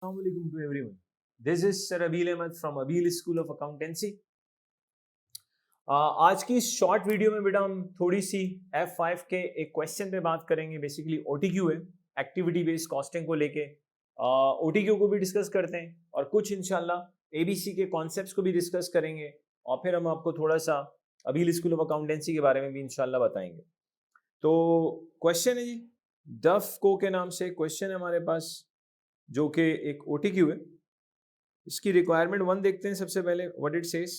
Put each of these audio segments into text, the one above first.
Assalamualaikum to everyone. This is Sir Abil Ahmed from Abil School of Accountancy. आज की short video में बेटा हम थोड़ी सी F5 के एक क्वेश्चन पे बात करेंगे. बेसिकली OTQ है, एक्टिविटी बेस्ड कॉस्टिंग को लेके. OTQ को भी डिस्कस करते हैं और कुछ इंशाल्लाह ABC के कॉन्सेप्ट्स को भी डिस्कस करेंगे और फिर हम आपको थोड़ा सा अबील स्कूल ऑफ अकाउंटेंसी के बारे में भी इंशाल्लाह बताएंगे. तो क्वेश्चन है जी, डफ को के नाम से क्वेश्चन है हमारे पास जो कि एक OTQ है. इसकी रिक्वायरमेंट 1 देखते हैं सबसे पहले. व्हाट इट सेज,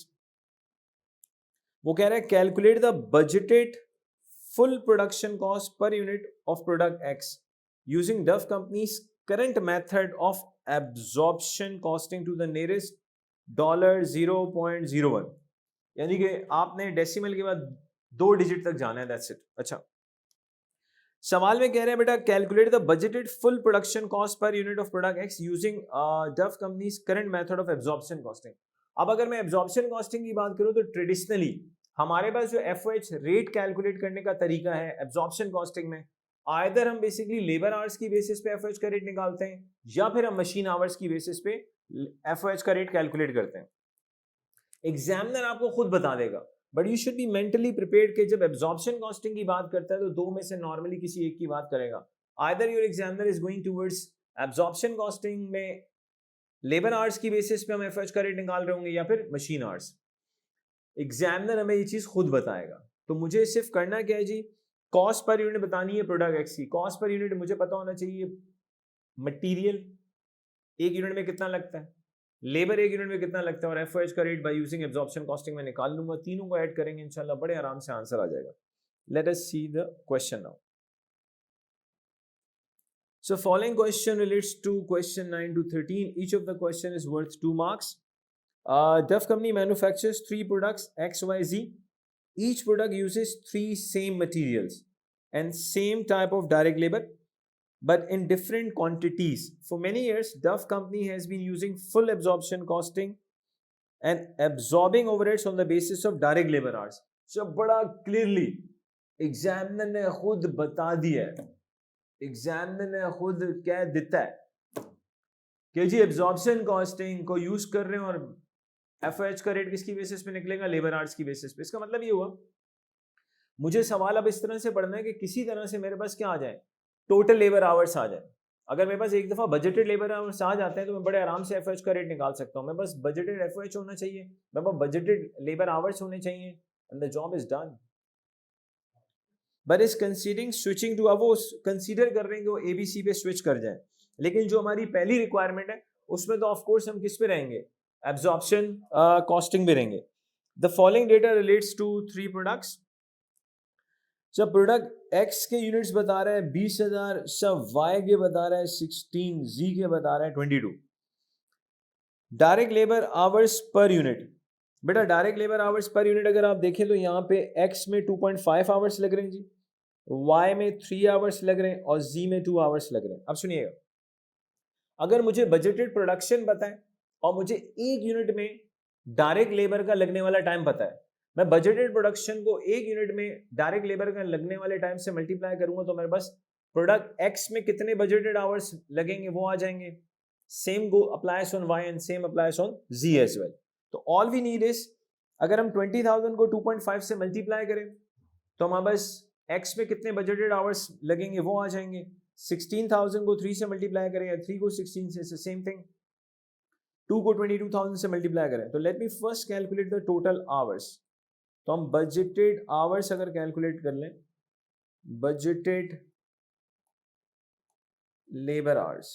वो कह रहा है calculate the budgeted full production cost per unit of product X using Duff company's current method of absorption costing to the nearest $0.01. यानी कि आपने डेसिमल के बाद 2 डिजिट तक जाना है. That's it. अच्छा, सवाल में कह रहे हैं बेटा calculate the budgeted full production cost per unit of product X using Duff company's current method of absorption costing. अब अगर मैं एब्जॉर्प्शन कॉस्टिंग की बात करूं तो ट्रेडिशनली हमारे पास जो एफओएच रेट कैलकुलेट करने का तरीका है एब्जॉर्प्शन कॉस्टिंग में, आइदर हम बेसिकली लेबर आवर्स की बेसिस पे एफओएच का रेट निकालते हैं या फिर हम मशीन आवर्स की बेसिस पे एफओएच का रेट कैलकुलेट करते हैं. एग्जामिनर आपको खुद बता देगा, but you should be mentally prepared कि जब एब्जॉर्प्शन कॉस्टिंग की बात करता है तो 2 में से नॉर्मली किसी एक की बात करेगा. Either your examiner is going towards absorption costing में लेबर आवर्स की बेसिस पे हम एफएच का रेट निकाल रहे होंगे या फिर मशीन आवर्स. एग्जामिनर हमें ये चीज खुद बताएगा. तो मुझे सिर्फ करना क्या है जी, कॉस्ट पर यूनिट बतानी है प्रोडक्ट एक्स की. कॉस्ट पर यूनिट मुझे पता होना चाहिए मटीरियल एक यूनिट में कितना लगता है, लेबर एक यूनिट में कितना लगता है और एफओएच का rate by using absorption costing में निकाल लूंगा. तीनों को ऐड करेंगे इंशाल्लाह बड़े आराम से आंसर आ जाएगा. Let us see the question now. So following question relates to question 9 to 13. Each of the question is worth 2 marks. Duff Company manufactures 3 products X, Y, Z. Each product uses 3 same materials and same type of direct labor, but in different quantities. For many years, Duff Company has been using full absorption costing and absorbing overheads on the basis of direct labor hours. So बड़ा clearly examiner ने खुद बता दिया है, examiner ने खुद कह देता है कि जी एब्जॉर्प्शन कॉस्टिंग को यूज कर रहे हैं और एफओएच का रेट किसकी बेसिस पे निकलेगा, लेबर आवर्स की बेसिस पे. इसका मतलब ये हुआ मुझे सवाल अब इस तरह से पढ़ना है कि किसी तरह से मेरे पास क्या आ जाए, टोटल लेबर आवर्स आ जाए. अगर मेरे पास एक दफा बजटेड लेबर आवर्स आ जाते हैं तो मैं बड़े आराम से एफओएच का रेट निकाल सकता हूं. मैं बस बजटेड एफओएच होना चाहिए, मैं बस बजटेड लेबर आवर्स होने चाहिए and the job is done. But is considering switching to, अब वो कंसीडर कर रहे हैं कि वो एबीसी पे स्विच कर जाए. लेकिन जो हमारी पहली रिक्वायरमेंट है उसमें तो ऑफ कोर्स हम किस पे रहेंगे, एब्जॉर्प्शन कॉस्टिंग पे रहेंगे. The following data relates to 3 products. जब प्रोडक्ट एक्स के यूनिट्स बता रहा है 20,000, सब वाई के बता रहा है 16, जी के बता रहा है 22. Direct labour hours per unit, बेटा direct labour hours per unit अगर आप देखें तो यहाँ पे एक्स में 2.5 आवर्स लग रहे हैं जी, वाई में 3 आवर्स लग रहे हैं और जी में 2 आवर्स लग रहे हैं. अब सुनिएगा, अगर मुझे बजटेड प्रोडक्शन पता है और मुझे एक यूनिट में डायरेक्ट लेबर का लगने वाला टाइम पता है, मैं बजटेड प्रोडक्शन को एक यूनिट में डायरेक्ट लेबर का लगने वाले टाइम से मल्टीप्लाई करूंगा तो मेरे पास प्रोडक्ट एक्स में कितने बजटेड आवर्स लगेंगे वो आ जाएंगे. Same go applies on Y and same applies on G as well. तो ऑल वी नीड इज, अगर हम 20,000 को 2.5 से मल्टीप्लाई करें तो हमारे पास x में कितने बजटेड आवर्स लगेंगे वो आ जाएंगे. 16,000 को 3 से मल्टीप्लाई करें या 3 को 16 से सेम थिंग. 2 को 22,000 से मल्टीप्लाई करें तो let me first calculate the total hours. तो हम बजटेड आवर्स अगर कैलकुलेट कर लें, budgeted labour hours,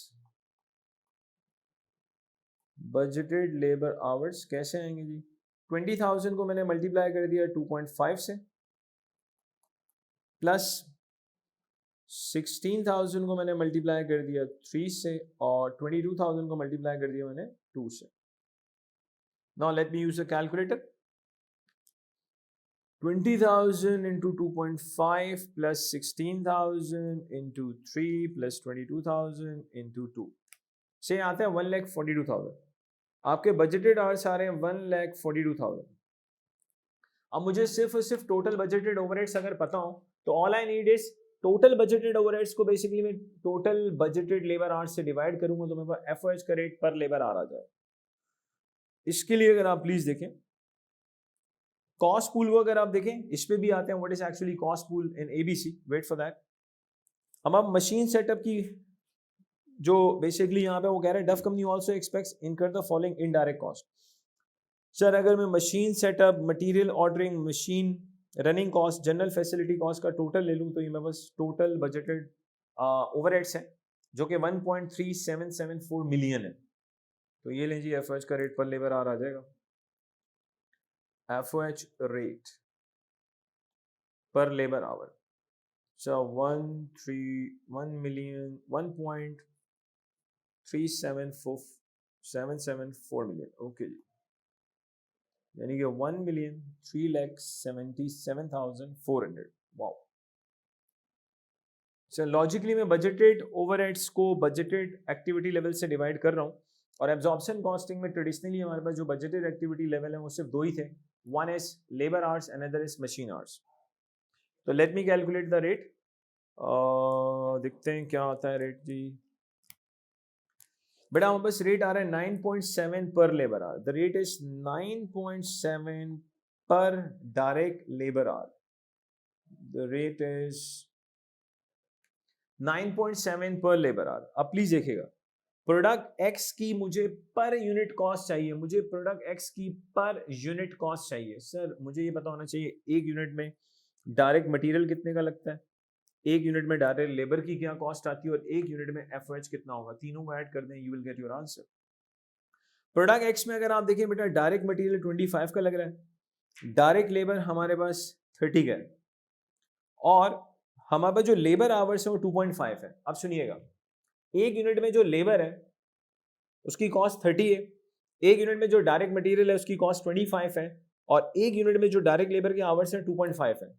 budgeted labour hours कैसे आएंगे जी, 20,000 को मैंने मल्टीप्लाई कर दिया 2.5 से, प्लस 16,000 को मैंने मल्टीप्लाई कर दिया 3 से और 22,000 को मल्टीप्लाई कर दिया मैंने 2 से. Now let me use a calculator. 20,000 into 2.5 plus 16,000 into 3 plus 22,000 into 2 से आते हैं 1,42,000. आपके बजटेड आवर्स आ रहे हैं 1,42,000. अब मुझे सिर्फ और सिर्फ टोटल बजटेड ओवरहेड्स अगर पता हो तो all I need is total budgeted overheads को बेसिकली मैं टोटल बजटेड लेबर आवर्स से डिवाइड करूंगा तो मेरे पास एफओएच का रेट पर लेबर आवर आ जाए। इसके लिए अगर आप प्लीज देखें कॉस्ट पूल को, अगर आप देखें इस पे भी आते हैं what is actually cost pool in ABC. Wait for that. हम अब मशीन सेटअप की जो बेसिकली यहाँ पे वो कह रहे हैं डफ कंपनी आल्सो एक्सपेक्ट्स इनकर the following indirect cost. Sir अगर मैं machine setup, material ordering, machine running cost, general facility cost का टोटल ले लूँ तो ये मेरे पास टोटल बजटेड ओवरहेड्स है जो कि 1.3774 मिलियन है। तो ये लें जी एफओएच का रेट पर लेबर आवर आ जाएगा। FOH rate per labour hour so 1.3774 million. Okay जी, यानी कि 1,03,77,400। वाओ। सर लॉजिकली मैं बजटेड ओवरहेड्स को बजटेड एक्टिविटी लेवल से डिवाइड कर रहा हूँ और एब्जॉर्प्शन कॉस्टिंग में ट्रेडिशनली हमारे पास जो बजटेड एक्टिविटी लेवल है वो सिर्फ दो ही थे, one is labour hours, another is machine hours. तो let me calculate the rate. देखते हैं क्या आता है रेट जी। बेटा हमारे पास रेट आ रहा है 9.7 per labour our. The rate is 9.7 पर direct labour our. The rate is 9.7 per labour our. अब प्लीज देखिएगा, प्रोडक्ट एक्स की मुझे पर यूनिट कॉस्ट चाहिए, मुझे प्रोडक्ट एक्स की पर यूनिट कॉस्ट चाहिए। सर मुझे ये पता होना चाहिए एक यूनिट में डायरेक्ट मटेरियल कितने का लगता है, एक यूनिट में डायरेक्ट लेबर की क्या कॉस्ट आती है और एक यूनिट में एफओएच कितना होगा। तीनों को ऐड कर दें, you will get your answer. Product x में अगर आप देखें बेटा डायरेक्ट मटेरियल 25 का लग रहा है, डायरेक्ट लेबर हमारे पास 30 का है और हमारे पास जो लेबर आवर्स है वो 2.5 है। अब सुनिएगा, एक यूनिट में जो लेबर है उसकी कॉस्ट 30 है, एक यूनिट में जो डायरेक्ट मटेरियल है उसकी कॉस्ट 25 है और एक यूनिट में जो डायरेक्ट लेबर के आवर्स है 2.5 है।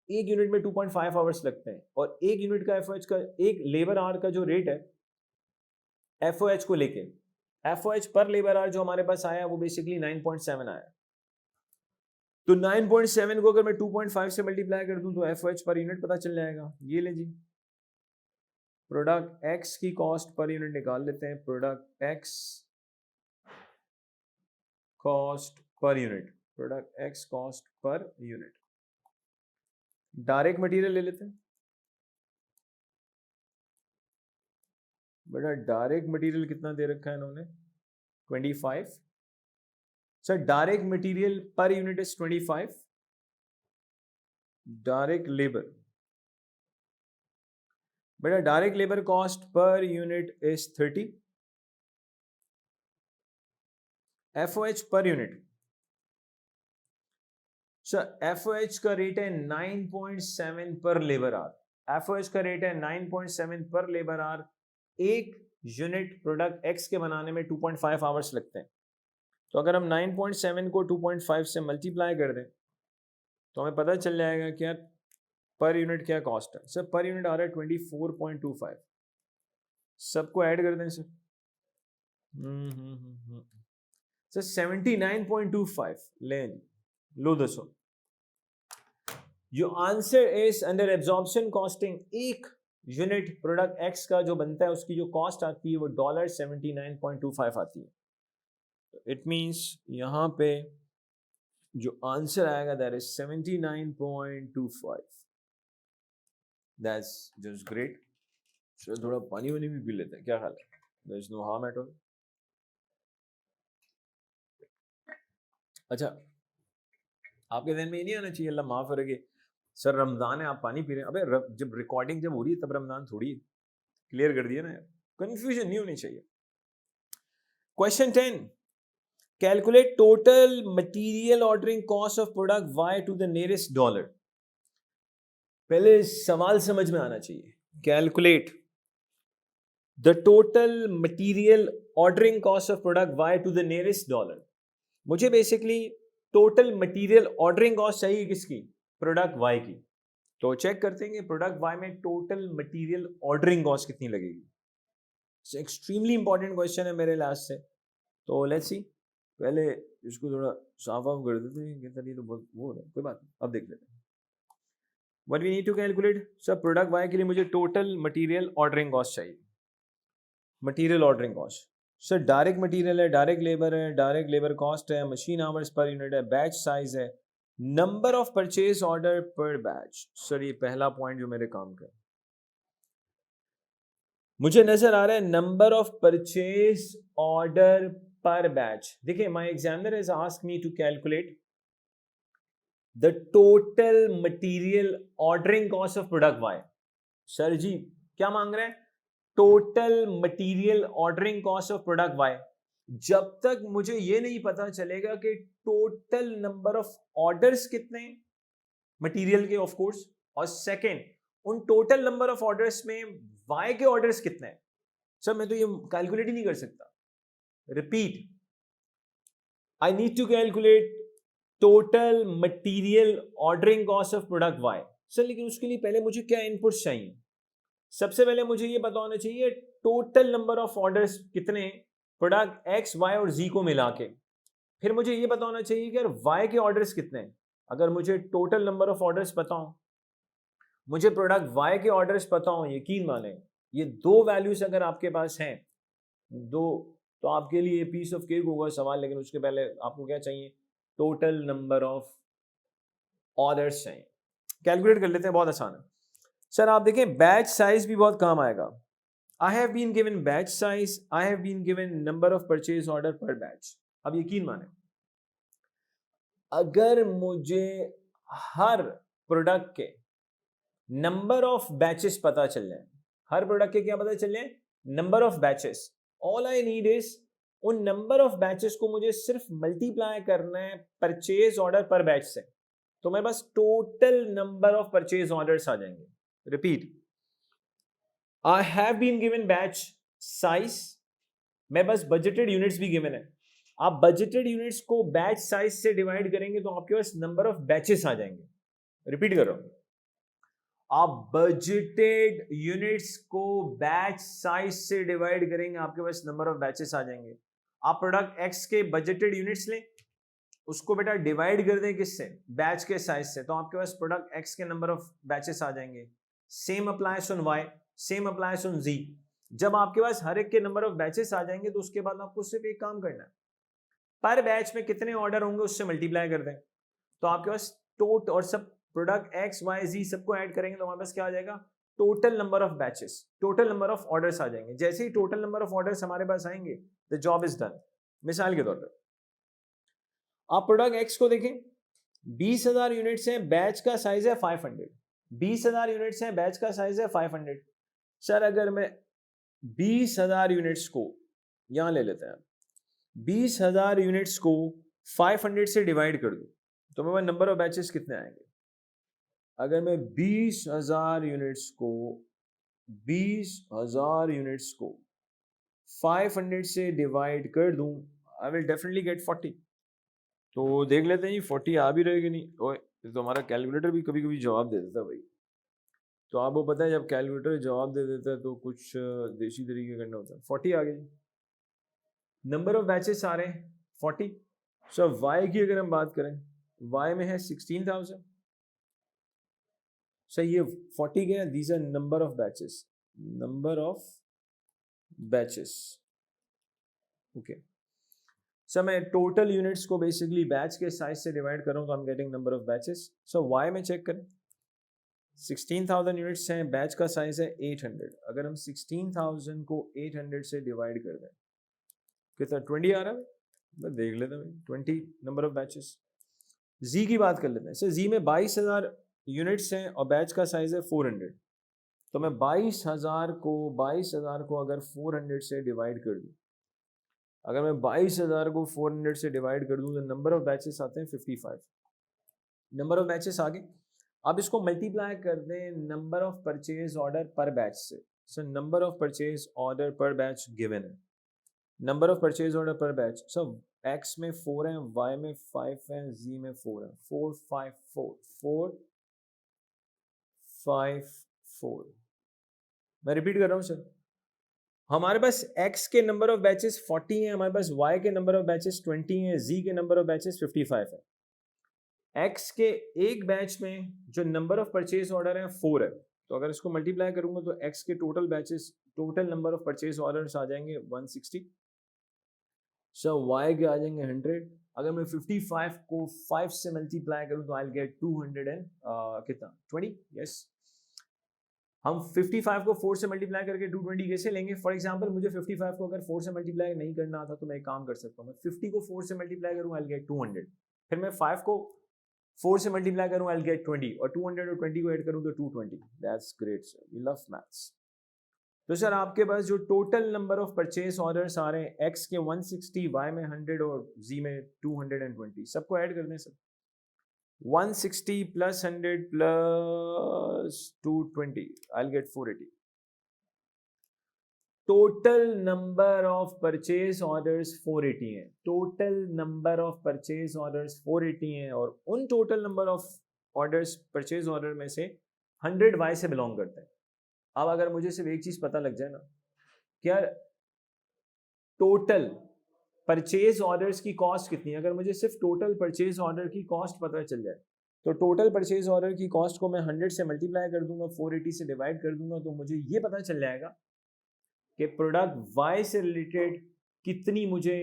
एक यूनिट में 2.5 आवर्स लगते हैं और एक यूनिट का एफओएच का, एक लेबर आवर का जो रेट है एफओएच को लेके, एफओएच पर लेबर आवर जो हमारे पास आया वो बेसिकली 9.7 आया। तो 9.7 को अगर मैं 2.5 से मल्टीप्लाई कर दूं तो एफओएच पर यूनिट पता चल जाएगा। ये ले जी, प्रोडक्ट एक्स की कॉस्ट पर यूनिट निकाल लेते हैं। Product x cost per unit, product x cost per unit. Direct material ले लेते हैं बेटा, डायरेक्ट मटेरियल कितना दे रखा है इन्होंने 25। Sir direct material per unit is 25, direct labour बेटा direct labour cost per unit is 30, FOH per unit sir FOH का रेट है 9.7 पर लेबर आवर। एफओएच का रेट है 9.7 पर लेबर आवर। एक यूनिट प्रोडक्ट एक्स के बनाने में 2.5 hours लगते हैं। तो अगर हम 9.7 को 2.5 से मल्टीप्लाई कर दें तो हमें पता चल जाएगा कि यार पर यूनिट क्या कॉस्ट है। सर पर यूनिट आ रहा है 24.25। सबको ऐड कर दें सर। सर 79.25 लें, लो दसो। Your answer is under absorption costing एक यूनिट प्रोडक्ट एक्स का जो बनता है उसकी जो कॉस्ट आती है वो $79.25 आती है। इट मींस यहां पे जो आंसर आएगा that is 79.25। That's just great. चलो थोड़ा पानी वानी भी पी लेते हैं, क्या ख्याल है? There is no harm at all. अच्छा, आपके ध्यान में ये नहीं आना चाहिए अल्लाह माफ करेगे सर रमजान है आप पानी पी रहे हैं। अबे जब रिकॉर्डिंग जब हो रही है तब रमजान थोड़ी है। क्लियर कर दिया ना यार, कंफ्यूजन नहीं होनी चाहिए। Question 10, calculate total material ordering cost of product Y to the nearest dollar. पहले सवाल समझ में आना चाहिए। Calculate the total material ordering cost of product Y to the nearest dollar. मुझे basically total material ordering cost चाहिए किसकी? Product Y की। तो चेक करते हैं कि प्रोडक्ट वाई में टोटल मटेरियल ऑर्डरिंग कॉस्ट कितनी लगेगी। एक्सट्रीमली इंपॉर्टेंट क्वेश्चन है मेरे लास्ट से। तो लेट्स सी, पहले इसको थोड़ा साफ ऑफ कर देते हैं, ये तो बहुत वो है, कोई बात नहीं, अब देख लेते हैं। What we need to calculate sir, product Y के लिए मुझे टोटल मटेरियल ऑर्डरिंग कॉस्ट चाहिए, material ordering cost. Sir direct material है, डायरेक्ट लेबर कॉस्ट है, मशीन आवर्स पर यूनिट है, बैच साइज है, number of purchase order per batch. Sir ये पहला पॉइंट जो मेरे काम का मुझे नजर आ रहा है, number of purchase order per batch. देखिए my examiner has asked me to calculate the total material ordering cost of product Y. Sir जी क्या मांग रहे हैं? Total material ordering cost of product Y. जब तक मुझे ये नहीं पता चलेगा कि टोटल नंबर ऑफ ऑर्डर्स कितने हैं मटेरियल के, ऑफ कोर्स, और सेकंड उन टोटल नंबर ऑफ ऑर्डर्स में वाई के ऑर्डर्स कितने हैं, सर मैं तो ये कैलकुलेट ही नहीं कर सकता। Repeat, I need to calculate total material ordering cost of product Y. Sir लेकिन उसके लिए पहले मुझे क्या इनपुट्स चाहिए? सबसे पहले मुझे ये पता होना चाहिए टोटल नंबर ऑफ ऑर्डर्स कितने प्रोडक्ट एक्स वाई और जी को मिला के। फिर मुझे ये पता होना चाहिए कि वाई के ऑर्डर्स कितने हैं। अगर मुझे टोटल नंबर ऑफ ऑर्डर्स पता हो, मुझे प्रोडक्ट वाई के ऑर्डर्स पता हो, यकीन माने ये दो वैल्यूज अगर आपके पास हैं दो, तो आपके लिए पीस ऑफ केक होगा सवाल। लेकिन उसके पहले आपको क्या चाहिए? टोटल नंबर ऑफ ऑर्डर्स चाहिए। कैलकुलेट कर लेते हैं, बहुत आसान है। सर आप देखें बैच साइज भी बहुत काम आएगा। I have been given batch size, I have been given number of purchase order per batch. अब यकीन माने अगर मुझे हर प्रोडक्ट के नंबर ऑफ बैचेस पता चल जाए, हर प्रोडक्ट के क्या पता चल जाए? Number of batches. All I need is उन नंबर ऑफ बैचेस को मुझे सिर्फ मल्टीप्लाई करना है परचेज ऑर्डर पर बैच से, तो मेरे पास total number of purchase orders आ जाएंगे। Repeat, I have been given batch size, मेरे पास बजटेड यूनिट्स भी गिवन है। आप बजटेड यूनिट्स को बैच साइज से डिवाइड करेंगे तो आपके पास नंबर ऑफ बैचेस आ जाएंगे। रिपीट कर रहा हूं, आप बजटेड यूनिट्स को बैच साइज से डिवाइड करेंगे, आपके पास नंबर ऑफ बैचेस आ जाएंगे। आप प्रोडक्ट एक्स के बजटेड यूनिट्स लें, उसको बेटा डिवाइड कर दें किससे? बैच के साइज से, तो आपके पास प्रोडक्ट एक्स के नंबर ऑफ बैचेस आ जाएंगे। Same applies on Y, same applies on G. जब आपके पास हर एक के नंबर ऑफ बैचेस आ जाएंगे तो उसके बाद आपको सिर्फ एक काम करना है, पर बैच में कितने ऑर्डर होंगे उससे मल्टीप्लाई कर दें, तो आपके पास टोट और सब प्रोडक्ट एक्स वाई जी सबको ऐड करेंगे तो हमारे पास क्या आ जाएगा? Total number of batches, total number of orders आ जाएंगे। जैसे ही टोटल नंबर ऑफ ऑर्डर्स हमारे पास आएंगे द जॉब इज डन। मिसाल के तौर पर आप प्रोडक्ट एक्स को देखें, 20,000 यूनिट्स हैं, बैच का साइज है 500। 20,000 यूनिट्स हैं, बैच का साइज है 500। सर अगर मैं 20,000 यूनिट्स को यहां ले लेते हैं, 20,000 यूनिट्स को 500 से डिवाइड कर दूं तो मेरे नंबर ऑफ बैचेस कितने आएंगे? अगर मैं 20,000 यूनिट्स को 500 से डिवाइड कर दूं, आई विल डेफिनेटली गेट 40। तो देख लेते हैं जी 40 आ भी रहेगी नहीं। ओए तो हमारा कैलकुलेटर भी कभी कभी जवाब दे देता है भाई। तो आपको पता है जब कैलकुलेटर जवाब दे देता है तो कुछ देसी तरीके करना होता है। 40 आ गई, नंबर ऑफ बैचेस आ रहे हैं 40। सो वाई की अगर हम बात करें, वाई में है 16,000। सर ये 40 गया, these are number of batches, number of batches. Okay sir मैं टोटल यूनिट्स को बेसिकली बैच के साइज से डिवाइड कर रहा हूं तो I am getting number of batches. So Y में चेक करें, 16,000 यूनिट्स हैं, बैच का साइज है 800। अगर हम 16,000 को 800 से डिवाइड कर दें कितना? 20 आ रहा है। मैं देख लेता हूँ 20 नंबर ऑफ बैचेस। जी की बात कर लेते हैं। सर जी में 22,000 यूनिट्स हैं और बैच का साइज है 400। तो मैं 22,000 को अगर 400 से डिवाइड कर दूं, अगर मैं 22,000 को 400 से डिवाइड कर दूं तो नंबर ऑफ बैचेस आते हैं 55। नंबर ऑफ बैचेस आ गए। अब इसको मल्टीप्लाई कर दें number of purchase order per batch से। So number of purchase order per batch given है, number of purchase order per batch. So x में 4 है, वाई में 5 है, जी में 4 है। 4 5 4 4 5 4। मैं रिपीट कर रहा हूँ सर, हमारे पास x के नंबर ऑफ बैचेस 40 हैं, हमारे पास y के नंबर ऑफ बैचेस 20 हैं, z के नंबर ऑफ बैचेस 55 है। एक्स के एक बैच में जो नंबर ऑफ परचेज ऑर्डर है 4 है, तो अगर इसको मल्टीप्लाई करूंगा तो एक्स के total batches, total number of purchase orders आ जाएंगे 160। सो वाई के आ जाएंगे 100। अगर मैं 55 को 5 से मल्टीप्लाई करूं तो आई विल गेट 200 एंड कितना 20। यस, हम 55 को 4 से मल्टीप्लाई करके 220 कैसे लेंगे? फॉर एग्जांपल मुझे 55 को अगर 4 से मल्टीप्लाई नहीं करना आता तो मैं एक काम कर सकता हूँ, मैं 50 को 4 से मल्टीप्लाई करूँ, आई विल गेट 200। फिर मैं 5 को 4 से मल्टीप्लाई करूँ, आई विल गेट 20, और 200 और 20 को ऐड करूँ तो 220। That's great sir, we love maths. तो सर आपके पास जो total number of purchase orders आ रहे हैं, एक्स के 160, वाई में 100 और जी में 220, सबको ऐड कर दें sir. 160 plus 100 plus 220, I'll get 480. Total number of purchase orders 480 हैं, total number of purchase orders 480 हैं, और उन total number of orders purchase order में से 100 वाई से बिलोंग करते हैं। अब अगर मुझे सिर्फ एक चीज पता लग जाए ना, क्या टोटल परचेज ऑर्डर्स की कॉस्ट कितनी है, अगर मुझे सिर्फ टोटल परचेज ऑर्डर की कॉस्ट पता चल जाए, तो टोटल परचेज ऑर्डर की कॉस्ट को मैं 100 से मल्टीप्लाई कर दूंगा, 480 से डिवाइड कर दूंगा, तो मुझे ये पता चल जाएगा कि प्रोडक्ट वाई से रिलेटेड कितनी मुझे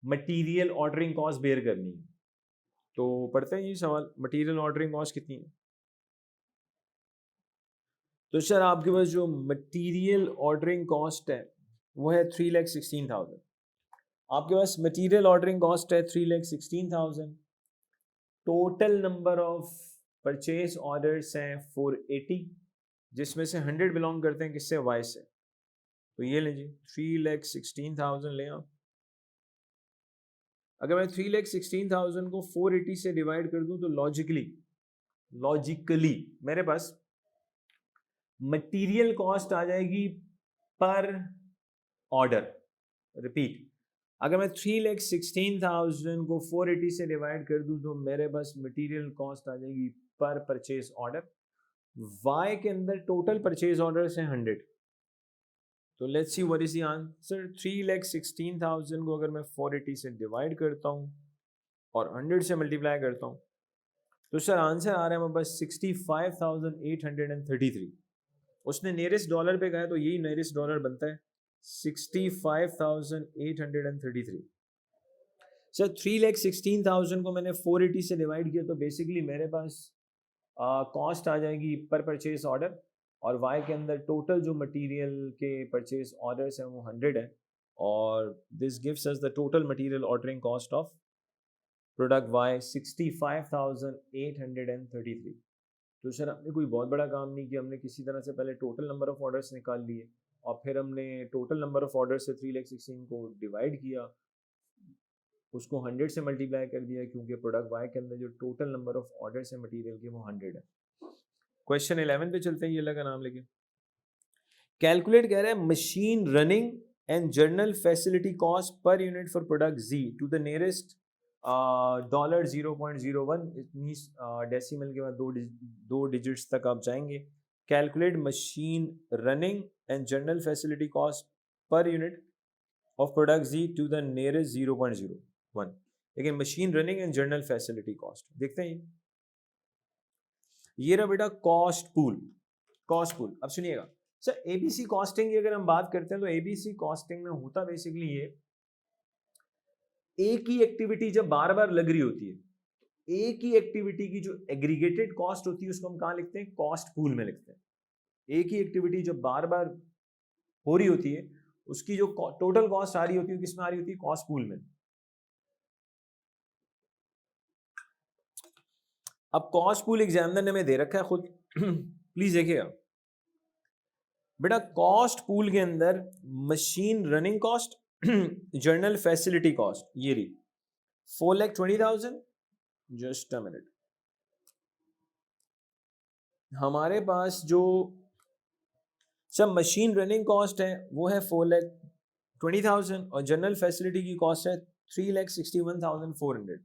मटेरियल ऑर्डरिंग कॉस्ट बेयर करनी है। तो पढ़ते हैं ये सवाल, मटेरियल ऑर्डरिंग कॉस्ट कितनी है। तो सर आपके पास जो मटेरियल ऑर्डरिंग कॉस्ट है वो है 3,16,000। आपके पास मटेरियल ऑर्डरिंग कॉस्ट है 3,16,000। Total number of purchase orders हैं 480, जिसमें से 100 बिलोंग करते हैं किससे? वाई से। तो ये लीजिए 3,16,000 लें आप। अगर मैं 3,16,000 को 480 से डिवाइड कर दूं तो लॉजिकली मेरे पास मटेरियल कॉस्ट आ जाएगी पर ऑर्डर। रिपीट, अगर मैं 3,16,000 को 480 से डिवाइड कर दूं तो मेरे पास मटेरियल कॉस्ट आ जाएगी पर परचेज ऑर्डर। वाई के अंदर टोटल परचेज ऑर्डर्स हैं 100, तो let's see what is the answer. 3,16,000 को अगर मैं 480 से डिवाइड करता हूं और 100 से मल्टीप्लाई करता हूं तो सर आंसर आ रहा है मेरे पास 65,833। उसने नियरेस्ट डॉलर पे गया तो यही नियरेस्ट डॉलर बनता है 65,833। सर 3,16,000 को मैंने 480 से डिवाइड किया तो बेसिकली मेरे पास कॉस्ट आ जाएगी पर परचेज ऑर्डर, और वाई के अंदर टोटल जो मटेरियल के परचेज ऑर्डर्स हैं वो 100 है, और this gives us the total material ordering cost of product Y 65,833। तो सर हमने कोई बहुत बड़ा काम नहीं किया, हमने किसी तरह से पहले टोटल नंबर ऑफ ऑर्डर्स निकाल लिए और फिर हमने टोटल नंबर ऑफ ऑर्डर से 3,16,000 को डिवाइड किया, उसको 100 से मल्टीप्लाई कर दिया, क्योंकि प्रोडक्ट वाई के अंदर जो टोटल नंबर ऑफ ऑर्डर्स है मटेरियल के वो 100 है। क्वेश्चन 11 पे चलते हैं, ये लगा नाम लेके। कैलकुलेट कह रहा है machine running and general facility cost per unit for product G to the nearest $0.01, it means decimal के बाद दो डिजिट्स तक आप जाएंगे। Calculate machine running and general facility cost per unit of product G to the nearest 0.01। लेकिन machine running and general facility cost देखते हैं। ये रहा बेटा कॉस्ट पूल। कॉस्ट पूल, अब सुनिएगा सर, एबीसी कॉस्टिंग की अगर हम बात करते हैं तो एबीसी कॉस्टिंग में होता बेसिकली ये, एक ही एक्टिविटी जब बार बार लग रही होती है, एक ही एक्टिविटी की जो एग्रीगेटेड कॉस्ट होती है उसको हम कहाँ लिखते हैं? कॉस्ट पूल में लिखते हैं। एक ही एक्टिविटी जब बार बार हो रही होती है उसकी जो टोटल कॉस्ट आ रही होती है किसमें आ रही होती है? कॉस्ट पूल में। अब कॉस्ट पूल एग्जामिनर ने हमें दे रखा है खुद प्लीज देखिएगा बेटा, कॉस्ट पूल के अंदर machine running cost, journal facility cost ये रही 4,20,000। जस्ट अ मिनट, हमारे पास जो सब मशीन रनिंग कॉस्ट है वो है 4,20,000 और जनरल फैसिलिटी की कॉस्ट है 3,61,400।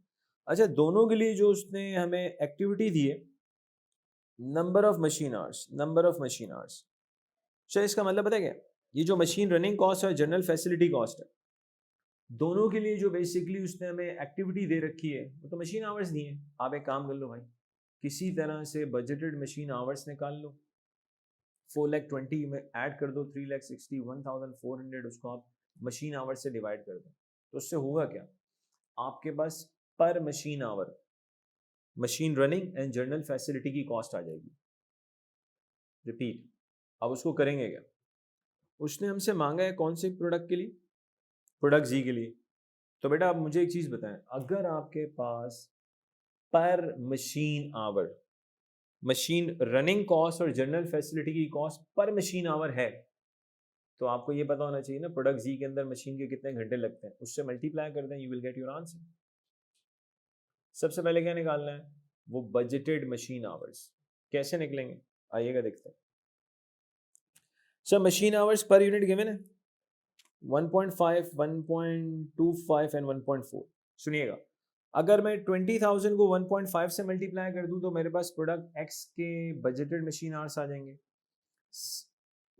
अच्छा, दोनों के लिए जो उसने हमें एक्टिविटी दी है नंबर ऑफ मशीन आवर्स। अच्छा, इसका मतलब पता है क्या? ये जो मशीन रनिंग कॉस्ट है जनरल फैसिलिटी कॉस्ट है, दोनों के लिए जो बेसिकली उसने हमें एक्टिविटी दे रखी है वो तो मशीन आवर्स दी है। आप एक काम कर लो भाई, किसी तरह से बजटेड मशीन आवर्स निकाल लो, 4,20,000 में ऐड कर दो 3,61,400, उसको आप मशीन आवर्स से डिवाइड कर दो, तो उससे होगा क्या, आपके पास per machine our machine running and general facility की कॉस्ट आ जाएगी। रिपीट, अब उसको करेंगे क्या, उसने हमसे मांगा है कौन से प्रोडक्ट के लिए, प्रोडक्ट जी के लिए। तो बेटा आप मुझे एक चीज बताएं, अगर आपके पास per machine our machine running cost और जनरल फैसिलिटी की कॉस्ट पर मशीन आवर है, तो आपको ये पता होना चाहिए ना प्रोडक्ट जी के अंदर मशीन के कितने घंटे लगते हैं, उससे मल्टीप्लाई कर दें, you will get your answer. सबसे पहले क्या निकालना है, वो बजटेड मशीन आवर्स। कैसे निकलेंगे, आइएगा देखते हैं। Sir machine hours per unit given है 1.5, 1.25 एंड 1.4। सुनिएगा, अगर मैं 20,000 को 1.5 से मल्टीप्लाई कर दूं तो मेरे पास प्रोडक्ट एक्स के बजटेड मशीन आवर्स आ जाएंगे।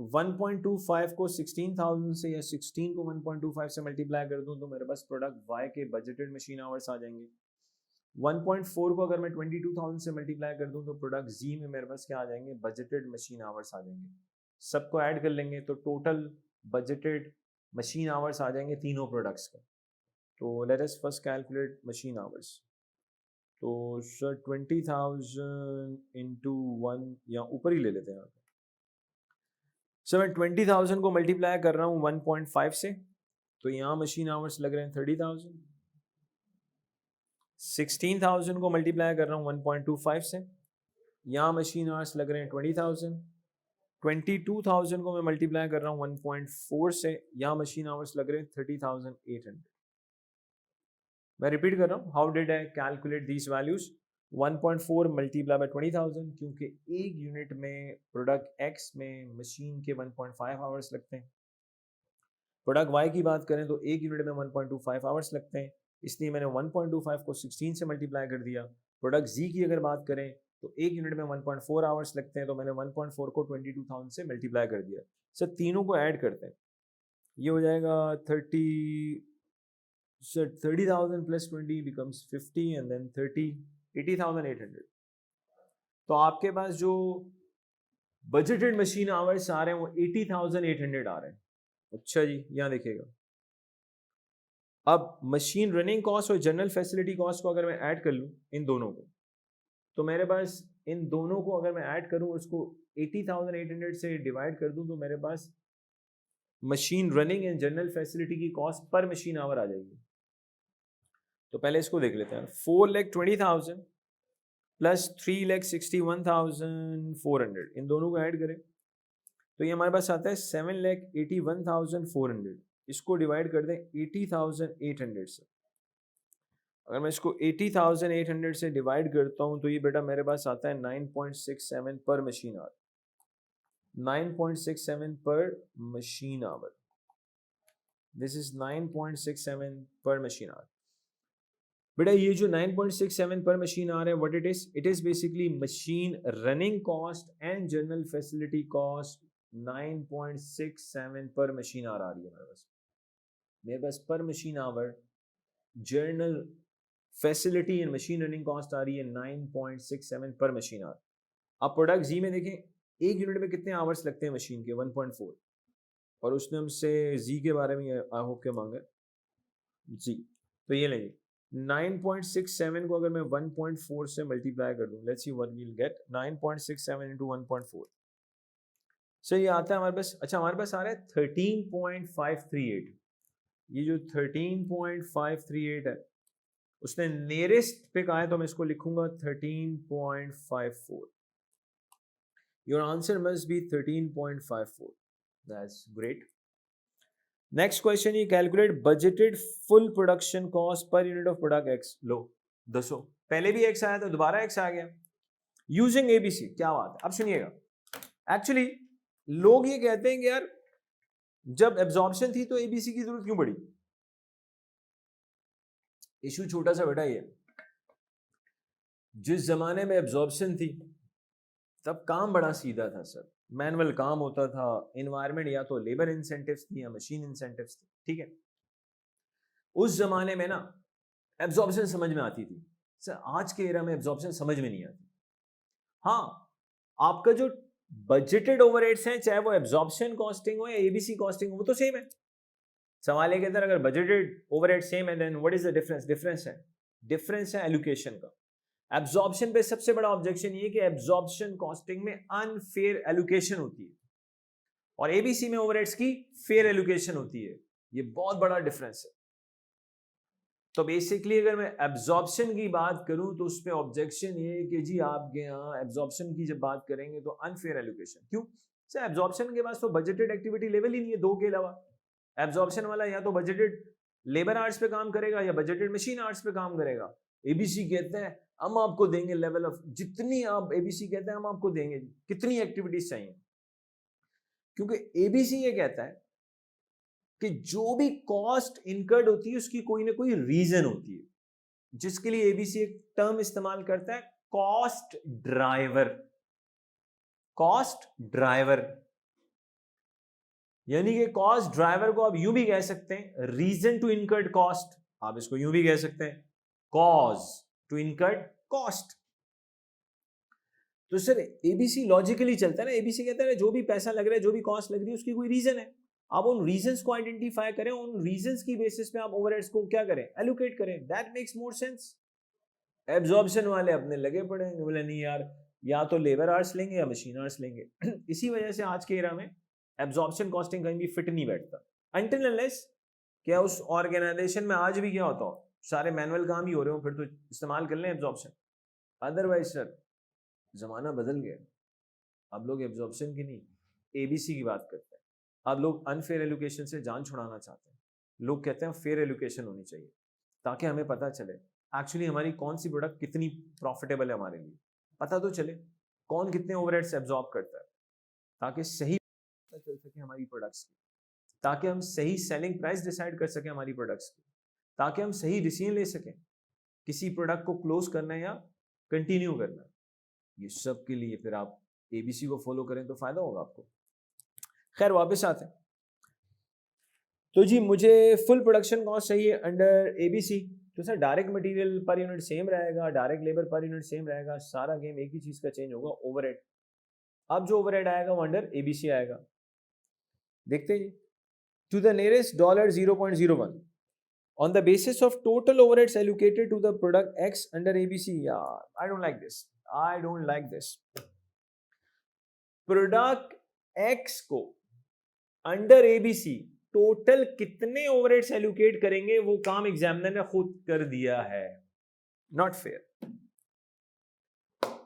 1.25 को 16,000 से या 16 को 1.25 से मल्टीप्लाई कर दूं तो मेरे पास प्रोडक्ट वाई के बजटेड मशीन आवर्स आ जाएंगे। 1.4 को अगर मैं 22,000 से मल्टीप्लाई कर दूं तो प्रोडक्ट जी में मेरे पास क्या आ जाएंगे, बजटेड मशीन आवर्स आ जाएंगे। सबको ऐड कर लेंगे तो टोटल बजटेड मशीन आवर्स आ जाएंगे तीनों प्रोडक्ट्स का। तो let us first calculate machine hours. तो सर 20,000 इंटू 1, या ऊपर ही ले लेते हैं। सर मैं 20,000 को मल्टीप्लाई कर रहा हूँ 1.5 से, तो यहाँ मशीन आवर्स लग रहे हैं 30,000। 16,000 को मल्टीप्लाई कर रहा हूँ 1.25 से, यहाँ मशीन आवर्स लग रहे हैं 20,000। 22,000 को मैं मल्टीप्लाई कर रहा हूँ 1.4 से, यहाँ मशीन आवर्स लग रहे हैं 30,800। मैं रिपीट कर रहा हूँ, how did I calculate these values. 1.4 multiply by 20,000, क्योंकि एक यूनिट में प्रोडक्ट एक्स में मशीन के 1.5 आवर्स लगते हैं। प्रोडक्ट वाई की बात करें तो एक यूनिट में 1.25 आवर्स लगते हैं, इसलिए मैंने 1.25 को 16 से मल्टीप्लाई कर दिया। प्रोडक्ट जी की अगर बात करें तो एक यूनिट में 1.4 आवर्स लगते हैं, तो मैंने 1.4 को 22,000 से मल्टीप्लाई कर दिया। सर तीनों को ऐड करते हैं, ये हो जाएगा 30,000 प्लस 20 becomes 50 and then 30, 80,800। तो आपके पास जो बजटेड मशीन आवर्स आ रहे हैं वो 80,800 आ रहे हैं। अच्छा जी, यहां देखिएगा, अब मशीन रनिंग कॉस्ट और जनरल फैसिलिटी कॉस्ट को अगर मैं ऐड कर लूं इन दोनों को, तो मेरे पास इन दोनों को अगर मैं ऐड करूं, उसको 80,800 से डिवाइड कर दूं, तो मेरे पास machine running and general facility की कॉस्ट पर मशीन आवर आ जाएगी। तो पहले इसको देख लेते हैं, 4,20,000 प्लस 3,61,400, इन दोनों को ऐड करें तो ये हमारे पास आता है 7,81,400। इसको डिवाइड कर दें 80,800 से। अगर मैं इसको 80,800 से डिवाइड करता हूं तो ये बेटा मेरे पास आता है 9.67 per machine our. 9.67 per machine our, this is 9.67 per machine our. बेटा ये जो 9.67 पर मशीन आ रहा है, what it is basically machine running cost and general facility cost. 9.67 per machine hour आ रही है मेरे पास per machine hour general facility and machine running cost आ रही है 9.67 पर मशीन आवर। आप प्रोडक्ट जी में देखें, एक यूनिट में कितने आवर्स लगते हैं मशीन के, 1.4, और उसने हमसे जी के बारे में आई होप के मांगा जी। तो ये लेंगे 9.67 को अगर मैं 1.4 से मल्टीप्लाई कर दूं, let's see what we will get. 9.67 into 1.4, so ये आता है हमारे पास, अच्छा हमारे पास आ रहा है 13.538। ये जो 13.538 है, उसने नियरेस्ट पे कहा है तो मैं इसको लिखूंगा 13.54। Your answer must be 13.54। That's great. Next question, ये calculate budgeted full production cost per unit of product X. लो दसो, पहले भी एक्स आया था, दोबारा एक्स आ गया यूजिंग एबीसी। क्या बात है, अब सुनिएगा। एक्चुअली लोग ये कहते हैं कि यार जब एब्जॉर्प्शन थी तो एबीसी की जरूरत क्यों पड़ी। इशू छोटा सा बेटा ये, जिस जमाने में एब्जॉर्प्शन थी तब काम बड़ा सीधा था सर, मैनुअल काम होता था, एनवायरनमेंट या तो लेबर इंसेंटिव्स थी या मशीन इंसेंटिव्स थी, ठीक है। उस जमाने में ना एब्जॉर्प्शन समझ में आती थी सर, आज के एरा में एब्जॉर्प्शन समझ में नहीं आती। हाँ, आपका जो बजटेड ओवरहेड्स हैं, चाहे वो एब्जॉर्प्शन कॉस्टिंग हो या एबीसी कॉस्टिंग हो, वो तो सेम है। सवाल है के अंदर अगर बजटेड ओवरहेड सेम है then what is the difference? Difference है एलोकेशन का। एब्जॉर्प्शन पे सबसे बड़ा ऑब्जेक्शन ये कि एब्जॉर्प्शन कॉस्टिंग में अनफेयर एलोकेशन होती है और एबीसी में ओवरहेड्स की फेयर एलोकेशन होती है। ये बहुत बड़ा डिफरेंस है। तो बेसिकली अगर मैं एब्जॉर्प्शन की बात करूं तो उस पे ऑब्जेक्शन ये है कि जी आपके यहाँ एब्जॉर्प्शन की जब बात करेंगे तो अनफेयर एलोकेशन। क्यों सर? एब्जॉर्प्शन के पास तो बजटेड एक्टिविटी लेवल ही नहीं है दो के अलावा। एब्जॉर्प्शन वाला या तो बजटेड लेबर आवर्स पे काम करेगा या बजटेड मशीन आवर्स पे काम करेगा। एबीसी कहते हैं हम आपको देंगे लेवल ऑफ, जितनी आप एबीसी कहते हैं हम आपको देंगे कितनी एक्टिविटीज चाहिए, क्योंकि एबीसी ये कहता है कि जो भी कॉस्ट इनकर्ड होती है उसकी कोई ना कोई रीजन होती है, जिसके लिए एबीसी एक टर्म इस्तेमाल करता है कॉस्ट ड्राइवर। कॉस्ट ड्राइवर यानी कि कॉस्ट ड्राइवर को आप यूं भी कह सकते हैं रीजन टू इनकर्ड कॉस्ट, आप इसको यूं भी कह सकते हैं कॉज टू इनकर्ड कॉस्ट। तो सर एबीसी लॉजिकली चलता है ना, एबीसी कहता है जो भी पैसा लग रहा है, जो भी कॉस्ट लग रही है उसकी कोई रीजन है। आप उन रीजंस को आइडेंटिफाई करें, उन रीजंस की बेसिस पे आप ओवरहेड्स को क्या करें? एलोकेट करें। That makes more sense. Absorption वाले अपने लगे पड़े हैं, बोले नहीं यार या तो लेबर आवर्स लेंगे या मशीन आवर्स लेंगे। इसी वजह से आज के एरा में एब्जॉर्प्शन कॉस्टिंग कहीं भी फिट नहीं बैठता अनटिल अनलेस क्या उस ऑर्गेनाइजेशन में आज भी क्या होता हो, सारे मैनुअल काम ही हो रहे हो, फिर तो इस्तेमाल कर लें एब्जॉर्प्शन। अदरवाइज सर जमाना बदल गया। अब लोग एब्जॉर्प्शन की नहीं एबीसी की बात करते हैं। अब लोग अनफेयर एलोकेशन से जान छुड़ाना चाहते हैं। लोग कहते हैं फेयर एलोकेशन होनी चाहिए ताकि हमें पता चले एक्चुअली हमारी कौन सी प्रोडक्ट कितनी प्रॉफिटेबल है, हमारे लिए पता तो चले कौन कितने ओवरहेड्स एब्जॉर्ब करता है, ताकि सही पता चल सके हमारी प्रोडक्ट्स की, ताकि हम सही सेलिंग प्राइस डिसाइड कर सकें हमारी प्रोडक्ट्स की, ताकि हम सही डिसीजन ले सकें किसी प्रोडक्ट को क्लोज करना है या कंटिन्यू करना है। ये सब के लिए फिर आप एबीसी को फॉलो करें तो फायदा होगा आपको। खैर वापस आते हैं। तो जी मुझे फुल प्रोडक्शन कॉस्ट चाहिए अंडर एबीसी। तो sir direct material per unit same रहेगा, direct labour per unit same रहेगा, सारा गेम एक ही चीज का चेंज होगा, ओवरहेड। अब जो ओवरहेड आएगा वो अंडर एबीसी आएगा। देखते हैं जी। To the nearest $0.01 on the basis of total overheads allocated to the product X under ABC. Yeah, I don't like this. I don't like this. Product X को under ABC total कितने overheads allocate करेंगे वो काम examiner ने खुद कर दिया है। Not fair.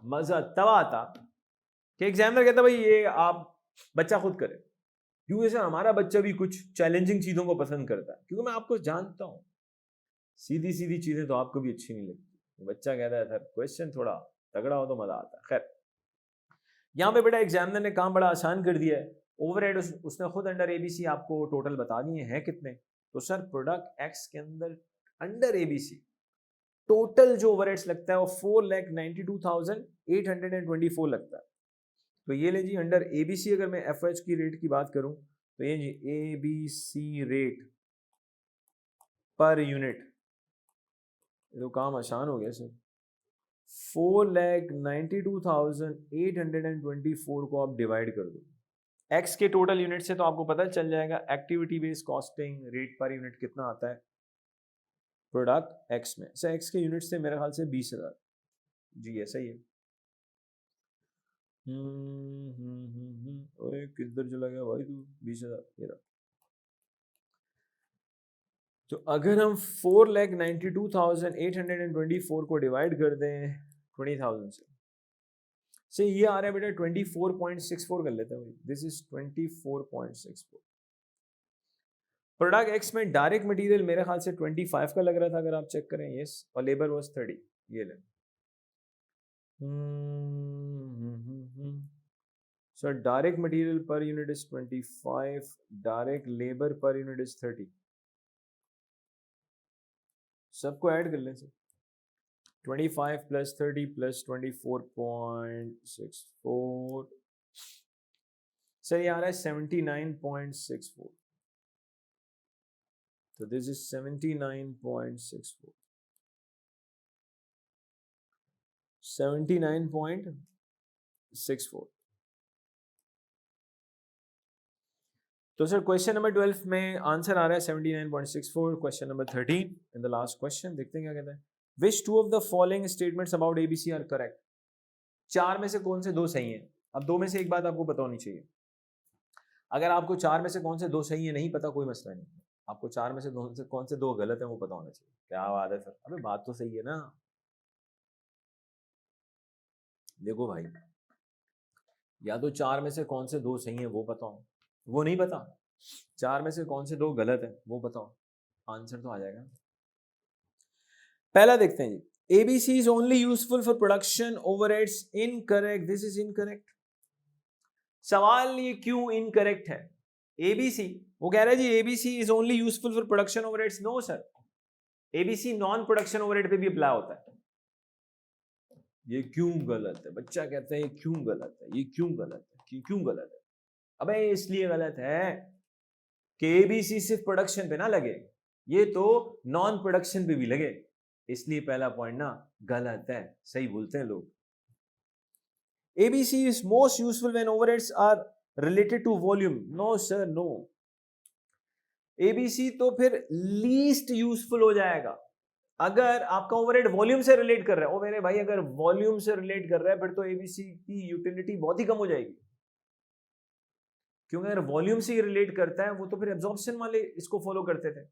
मजा तब आता कि एग्जामिनर कहता भाई ये आप बच्चा खुद करे, क्योंकि सर हमारा बच्चा भी कुछ चैलेंजिंग चीजों को पसंद करता है, क्योंकि मैं आपको जानता हूं सीधी सीधी चीजें तो आपको भी अच्छी नहीं लगती। बच्चा कहता है सर क्वेश्चन थोड़ा तगड़ा हो तो मजा आता है। खैर यहाँ पे बेटा एग्जामिनर ने काम बड़ा आसान कर दिया है। ओवरहेड उसने खुद अंडर एबीसी आपको टोटल बता दिए हैं कितने। तो सर प्रोडक्ट एक्स के अंदर अंडर एबीसी टोटल जो ओवरहेड्स लगता है वो 4,92,824 लगता है। तो ये ले जी अंडर एबीसी अगर मैं एफएच की रेट की बात करूं तो ये जी एबीसी रेट पर यूनिट, तो काम आसान हो गया सर। 4,92,824 को आप डिवाइड कर दो एक्स के टोटल यूनिट से, तो आपको पता चल जाएगा activity based costing rate per unit कितना आता है प्रोडक्ट एक्स में। सर एक्स के यूनिट से मेरे ख्याल से 20,000। जी ऐसा ही है। ओए किधर चला गया भाई तू? 20,000 ये रहा। तो अगर हम 4,92,824 को डिवाइड कर दें 20,000 से ये आ रहा है बेटा 24.64 कर लेते हैं। This is 24.64। प्रोडक्ट एक्स में डायरेक्ट मटेरियल मेरे ख्याल से 25 का लग रहा था अगर आप चेक करें, यस, और लेबर वाज 30। ये ले sir direct material per unit is 25, direct labour per unit is 30। सबको ऐड कर लें सर। 25 प्लस 30 प्लस 24.64 सर ये आ रहा है 79.64। तो दिस इज 79.64, 79.64। तो सर क्वेश्चन नंबर 12 में आंसर आ रहा है 79.64। Question number 13 in the last question, देखते हैं क्या कहता है। Which two of the following statements about ABC are correct? चार में से कौन से दो सही हैं? अब दो में से एक बात आपको पता होनी चाहिए। अगर आपको चार में से कौन से दो सही है नहीं पता, कोई मसला नहीं, आपको चार में से कौन से दो गलत है वो पता होना चाहिए। क्या बात है सर, अबे बात तो सही है ना। देखो भाई, या तो चार में से कौन से दो सही है वो पता हो, वो नहीं पता, चार में से कौन से दो गलत है वो बताओ, आंसर तो आ जाएगा। पहला देखते हैं जी, ABC is only useful for production overheads, incorrect, this is incorrect। सवाल ये क्यों इनकरेक्ट है? ABC, वो कह रहा है जी ABC is only useful for production overheads। No sir, ABC non production overhead पे भी अप्लाई होता है। ये क्यों गलत है? बच्चा कहता है ये क्यों गलत है, ये क्यों गलत है, क्यों गलत है? अबे इसलिए गलत है कि ABC सिर्फ प्रोडक्शन पे ना लगे, ये तो नॉन प्रोडक्शन पे भी लगे, इसलिए पहला पॉइंट ना गलत है। सही बोलते हैं लोग। ABC is most useful when overheads are related to volume। No sir, no। ABC तो फिर लीस्ट यूजफुल हो जाएगा अगर आपका ओवरहेड वॉल्यूम से रिलेट कर रहा है। ओ मेरे भाई, अगर वॉल्यूम से रिलेट कर रहा है फिर तो ABC की यूटिलिटी बहुत ही कम हो जाएगी, क्योंकि अगर वॉल्यूम से रिलेट करता है वो तो फिर एब्जॉर्प्शन वाले इसको फॉलो करते थे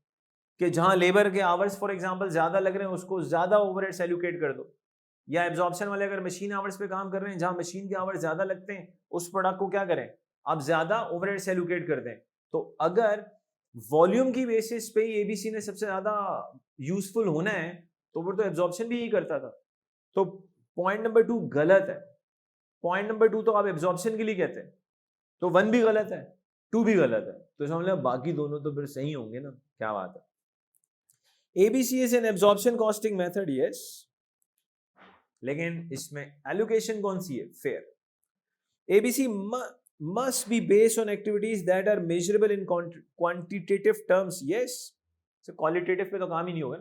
कि जहां लेबर के आवर्स फॉर एग्जांपल ज्यादा लग रहे हैं उसको ज्यादा ओवरहेड्स एलोकेट कर दो, या एब्जॉर्प्शन वाले अगर मशीन आवर्स पे काम कर रहे हैं जहां मशीन के आवर्स ज्यादा लगते हैं उस प्रोडक्ट को क्या करें, आप ज्यादा ओवरहेड्स एलोकेट कर दें। तो अगर वॉल्यूम की बेसिस पे ही एबीसी ने सबसे ज्यादा यूजफुल होना है तो वो तो एब्जॉर्प्शन भी ही करता था। तो पॉइंट नंबर 2 गलत है। पॉइंट नंबर 2 तो आप एब्जॉर्प्शन के लिए कहते हैं, तो 1 भी गलत है, 2 भी गलत है, तो समझ लो बाकी दोनों तो फिर सही होंगे ना। क्या बात है। ABC is an absorption costing method, yes, लेकिन इसमें एलोकेशन कौन सी है? Fair. ABC must be based on activities that are measurable in quantitative terms, yes। so qualitative पे तो काम ही नहीं होगा।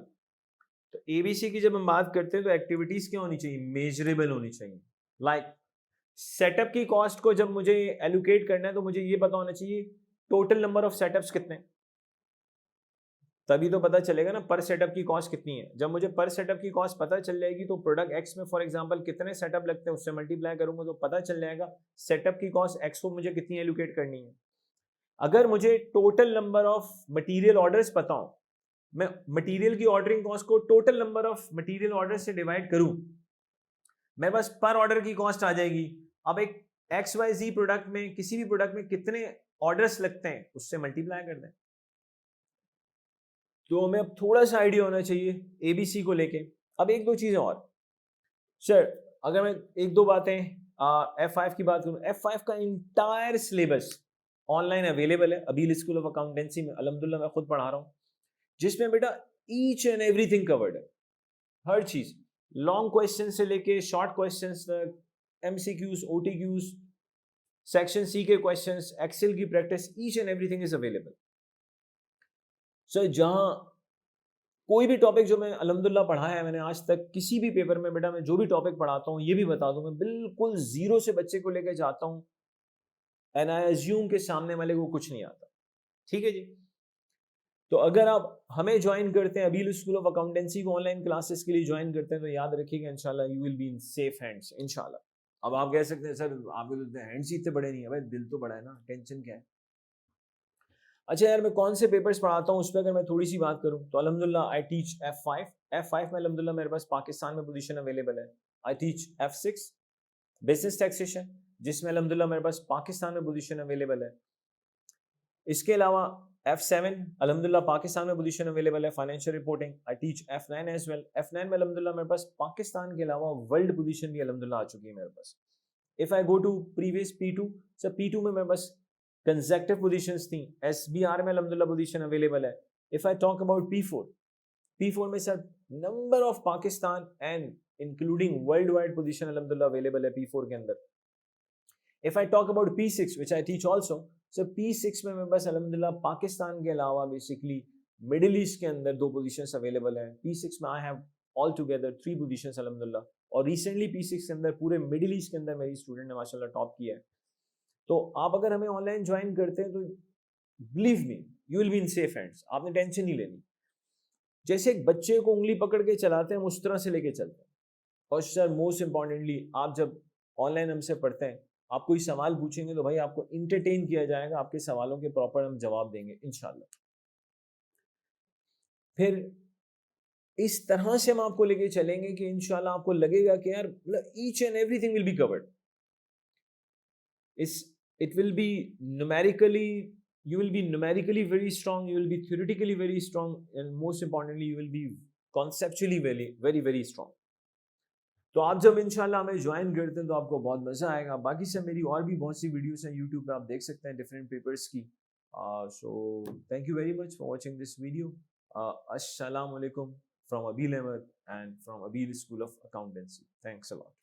तो ABC की जब हम बात करते हैं तो एक्टिविटीज क्या होनी चाहिए? मेजरेबल होनी चाहिए। लाइक सेटअप की कॉस्ट को जब मुझे एलोकेट करना है तो मुझे ये पता होना चाहिए टोटल नंबर ऑफ सेटअप्स कितने, तभी तो पता चलेगा ना पर सेटअप की कॉस्ट कितनी है। जब मुझे पर सेटअप की कॉस्ट पता चल जाएगी तो प्रोडक्ट एक्स में फॉर एग्जांपल कितने सेटअप लगते हैं उससे मल्टीप्लाई करूंगा तो पता चल जाएगा सेटअप की कॉस्ट एक्स को मुझे कितनी एलोकेट करनी है। अगर मुझे total number of material orders पता हो, मैं मटेरियल की ऑर्डरिंग कॉस्ट को total number of material order से डिवाइड करूं, मेरे पास पर ऑर्डर की कॉस्ट आ जाएगी। अब एक XYZ प्रोडक्ट में, किसी भी प्रोडक्ट में कितने ऑर्डर्स लगते हैं उससे मल्टीप्लाई कर दें। तो हमें अब थोड़ा सा आइडिया होना चाहिए ABC को लेके। अब एक दो चीजें और सर, अगर मैं एक दो बातें F5 की बात करूं, F5 का इंटायर सिलेबस ऑनलाइन अवेलेबल है अबील स्कूल ऑफ अकाउंटेंसी में, अल्हम्दुलिल्लाह मैं खुद पढ़ा रहा हूं, जिसमें बेटा ईच एंड एवरीथिंग कवर्ड है, हर चीज, लॉन्ग क्वेश्चन से लेके शॉर्ट क्वेश्चंस तक, MCQs, OTQs, सेक्शन सी के क्वेश्चंस, एक्सेल की practice, each and everything is available. Sir जहां कोई भी टॉपिक जो मैं अल्हम्दुलिल्लाह पढ़ाया है मैंने आज तक, किसी भी पेपर में बेटा मैं जो भी टॉपिक पढ़ाता हूँ ये भी बता दूं, मैं बिल्कुल जीरो से बच्चे को लेकर जाता हूँ एंड आई अज्यूम के सामने वाले को कुछ नहीं आता। ठीक है जी। तो अगर आप हमें ज्वाइन करते हैं अबील स्कूल ऑफ अकाउंटेंसी को ऑनलाइन क्लासेस के लिए ज्वाइन करते हैं तो याद रखिएगा इंशाल्लाह you will be in safe hands इंशाल्लाह। अब आप कह सकते हैं सर आपके हैंड्स ही इतने बड़े नहीं है, भाई दिल तो बड़ा है ना, टेंशन क्या है। अच्छा यार, मैं कौन से पेपर्स पढ़ाता हूँ उस पर अगर मैं थोड़ी सी बात करूँ तो अल्हम्दुलिल्लाह आई टीच F5 में अल्हम्दुलिल्लाह मेरे पास पाकिस्तान में पोजीशन अवेलेबल है। I teach F6 business taxation जिसमें अल्हम्दुलिल्लाह मेरे पास पाकिस्तान में पोजीशन अवेलेबल है। इसके अलावा F7 अल्हम्दुलिल्लाह पाकिस्तान में पोजीशन अवेलेबल है financial reporting. I teach F9 as well. F9 में अल्हम्दुलिल्लाह मेरे पास पाकिस्तान के अलावा वर्ल्ड पोजीशन भी अल्हम्दुलिल्लाह आ चुकी है मेरे पास। If I go to previous P2, sir P2 में मेरे पास कंसेक्टिव पोजीशंस थी, SBR में अल्हम्दुलिल्लाह पोजीशन अवेलेबल है। If I talk about P4 में sir number of Pakistan and including world wide position अल्हम्दुलिल्लाह अवेलेबल है P4 के अंदर। If I talk about P6 which I teach also, so P6 में मेरे पास अल्हम्दुलिल्लाह पाकिस्तान के अलावा बेसिकली मिडिल ईस्ट के अंदर 2 पोजीशंस अवेलेबल हैं, P6 में I have all together 3 positions अल्हम्दुलिल्लाह, और रिसेंटली P6 के अंदर पूरे मिडिल ईस्ट के अंदर मेरी स्टूडेंट ने माशाल्लाह टॉप किया है। तो आप अगर हमें ऑनलाइन ज्वाइन करते हैं तो believe me you will be in safe hands, आपने टेंशन नहीं लेनी। जैसे एक बच्चे को उंगली पकड़ के चलाते हैं उस तरह से लेके चलते हैं। और सर मोस्ट इंपॉर्टेंटली आप जब ऑनलाइन हमसे पढ़ते हैं, आप कोई सवाल पूछेंगे तो भाई आपको इंटरटेन किया जाएगा, आपके सवालों के प्रॉपर हम जवाब देंगे इंशाल्लाह। फिर इस तरह से हम आपको लेके चलेंगे कि इंशाल्लाह आपको लगेगा कि यार each and everything will be covered. It will be numerically, you will be numerically very strong, you will be theoretically very strong, and most importantly you will be conceptually very strong. तो आप जब इंशाल्लाह हमें join करते हैं तो आपको बहुत मज़ा आएगा। बाकी सब मेरी और भी बहुत सी वीडियोस हैं यूट्यूब पे, आप देख सकते हैं डिफरेंट पेपर्स की। So thank you very much for watching this video. अस्सलाम वालेकुम from Abeel Ahmed and from Abeel school of accountancy. Thanks a lot.